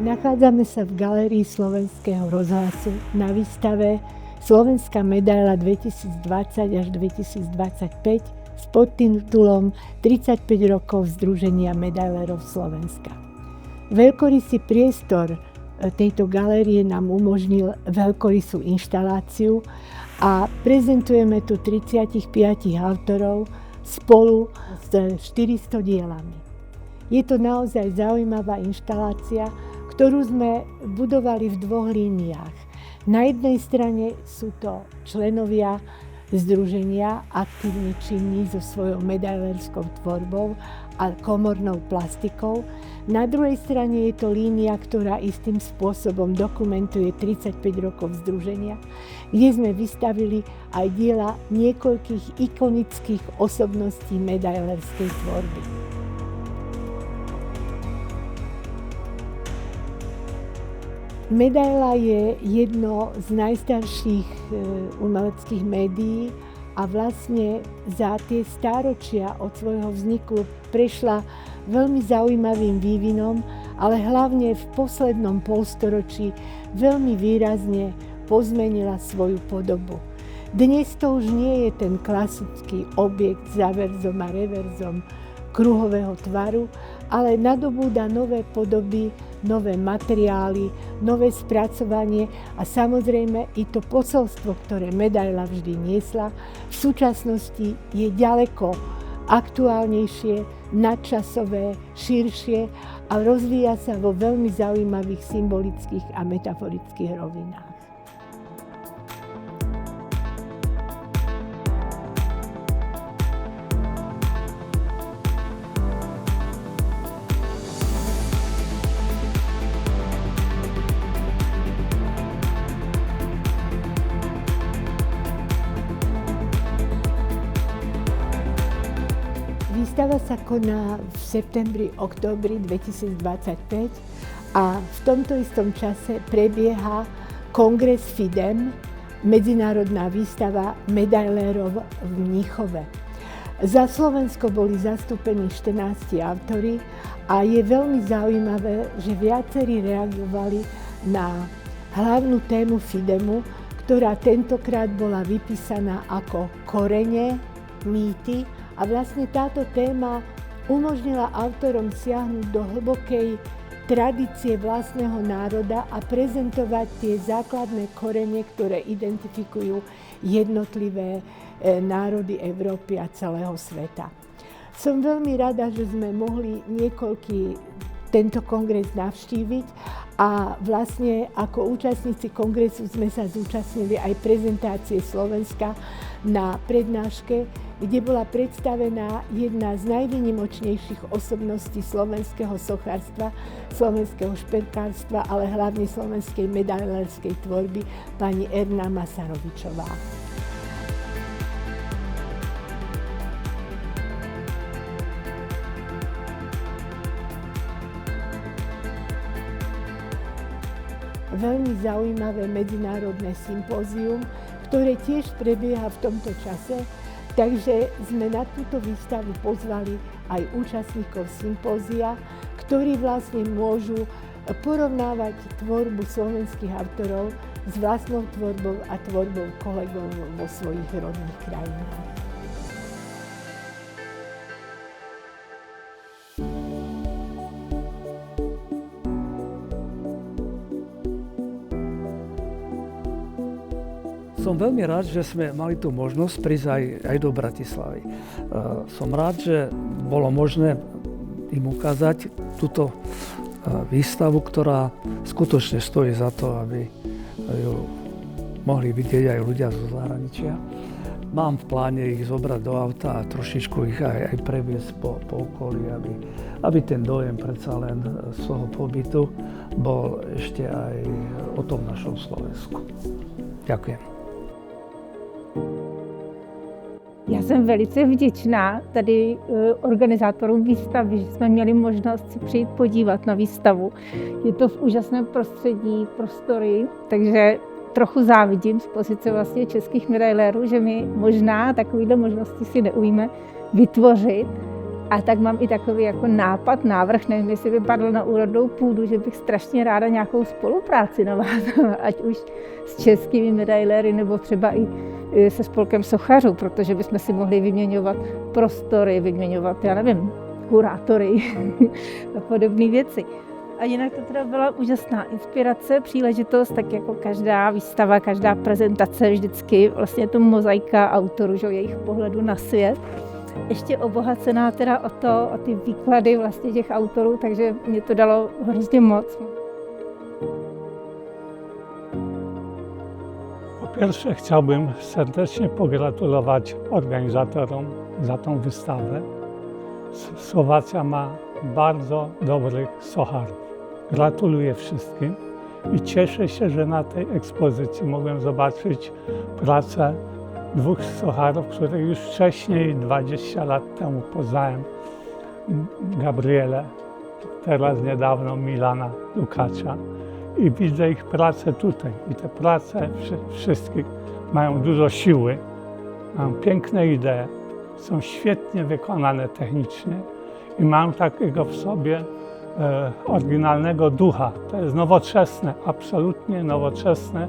Nachádzame sa v galérii Slovenského rozhlasu na výstave Slovenská medaila 2020 až 2025 s podtitulom 35 rokov Združenia medailérov Slovenska. Veľkorysý priestor tejto galérie nám umožnil veľkorysú inštaláciu a prezentujeme tu 35 autorov spolu s 400 dielami. Je to naozaj zaujímavá inštalácia, ktorú sme budovali v dvoch líniách. Na jednej strane sú to členovia združenia aktívne činní so svojou medailérskou tvorbou a komornou plastikou. Na druhej strane je to línia, ktorá istým spôsobom dokumentuje 35 rokov združenia, kde sme vystavili aj diela niekoľkých ikonických osobností medailérskej tvorby. Medaila je jedno z najstarších umeleckých médií a vlastne za tie stáročia od svojho vzniku prešla veľmi zaujímavým vývinom, ale hlavne v poslednom polstoročí veľmi výrazne pozmenila svoju podobu. Dnes to už nie je ten klasický objekt s averzom a reverzom kruhového tvaru, ale nadobúda nové podoby, nové materiály, nové spracovanie a samozrejme i to posolstvo, ktoré medaila vždy niesla, v súčasnosti je ďaleko aktuálnejšie, nadčasové, širšie a rozvíja sa vo veľmi zaujímavých symbolických a metaforických rovinách. Výstava sa koná v septembri-októbri 2025 a v tomto istom čase prebieha kongres FIDEM, medzinárodná výstava medailérov v Mníchove. Za Slovensko boli zastúpení 14 autori a je veľmi zaujímavé, že viacerí reagovali na hlavnú tému FIDEMu, ktorá tentokrát bola vypísaná ako korene, mýty. A vlastne táto téma umožnila autorom siahnuť do hlbokej tradície vlastného národa a prezentovať tie základné korene, ktoré identifikujú jednotlivé národy Európy a celého sveta. Som veľmi rada, že sme mohli tento kongres navštíviť a vlastne ako účastníci kongresu sme sa zúčastnili aj prezentácie Slovenska na prednáške, kde bola predstavená jedna z najvýnimočnejších osobností slovenského sochárstva, slovenského šperkárstva, ale hlavne slovenskej medailérskej tvorby, pani Erna Masarovičová. Veľmi zaujímavé medzinárodné sympózium, ktoré tiež prebieha v tomto čase, takže sme na túto výstavu pozvali aj účastníkov sympózia, ktorí vlastne môžu porovnávať tvorbu slovenských autorov s vlastnou tvorbou a tvorbou kolegov vo svojich rodných krajinách. Som veľmi rád, že sme mali tú možnosť prísť aj do Bratislavy. Som rád, že bolo možné im ukázať túto výstavu, ktorá skutočne stojí za to, aby ju mohli vidieť aj ľudia zo zahraničia. Mám v pláne ich zobrať do auta a trošičku ich aj previesť po okolí, aby ten dojem predsa len z toho pobytu bol ešte aj o tom našom Slovensku. Ďakujem. Já jsem velice vděčná tady organizátorům výstavy, že jsme měli možnost si přijít podívat na výstavu. Je to v úžasném prostředí, prostory, takže trochu závidím z pozice vlastně českých medailérů, že my možná takovýhle možnosti si neujíme. vytvořit. A tak mám i takový jako nápad, návrh, nevím, jestli by padl na úrodnou půdu, že bych strašně ráda nějakou spolupráci navázala, ať už s českými medailéry nebo třeba i se spolkem sochařů, protože bychom si mohli vyměňovat prostory, vyměňovat, já nevím, kurátory a podobné věci. A jinak to teda byla úžasná inspirace, příležitost, tak jako každá výstava, každá prezentace vždycky vlastně to mozaika autorů, že, jejich pohledu na svět. Ještě obohacená teda o ty výklady vlastně těch autorů, takže mě to dalo hrozně moc. Po pierwsze chciałbym serdecznie pogratulować organizatorom za tą wystawę. Słowacja ma bardzo dobrych socharów. Gratuluję wszystkim i cieszę się, że na tej ekspozycji mogłem zobaczyć pracę dwóch socharów, których już wcześniej, 20 lat temu poznałem. Gabrielę, teraz niedawno Milana Lukacza. I widzę ich pracę tutaj. I te prace wszystkich mają dużo siły, mają piękne idee, są świetnie wykonane technicznie i mają takiego w sobie oryginalnego ducha. To jest nowoczesne, absolutnie nowoczesne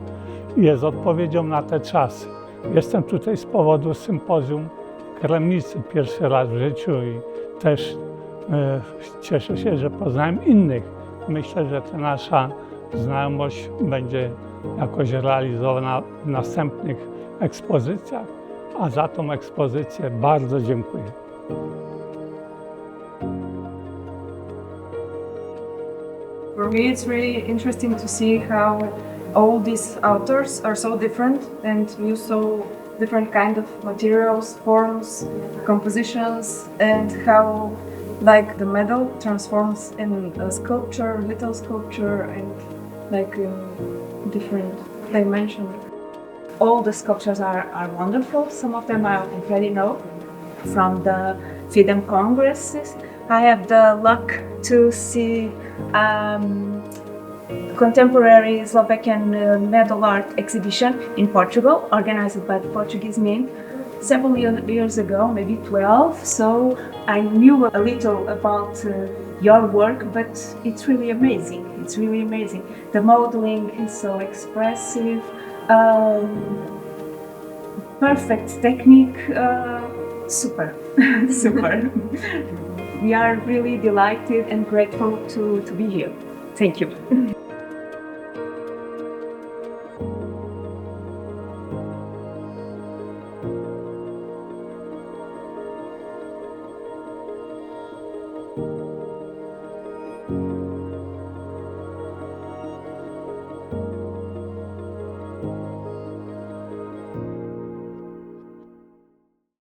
i jest odpowiedzią na te czasy. Jestem tutaj z powodu sympozjum Kremnicy pierwszy raz w życiu i też cieszę się, że poznałem innych. Myślę, że ta nasza znajomość będzie jakoś realizowana w następnych ekspozycjach, a za tą ekspozycję bardzo dziękuję. For me, it's really interesting to see how all these authors are so different and use so different kind of materials, forms, compositions, and how like the metal transforms in a sculpture, little sculpture, and like in different dimensions. All the sculptures are wonderful. Some of them I already know from the FIDEM congresses. I have the luck to see contemporary Slovakian metal art exhibition in Portugal, organized by the Portuguese men several years ago, maybe 12. So I knew a little about your work, but it's really amazing. It's really amazing. The modeling is so expressive, perfect technique, super, super. We are really delighted and grateful to be here. Thank you. Thank you.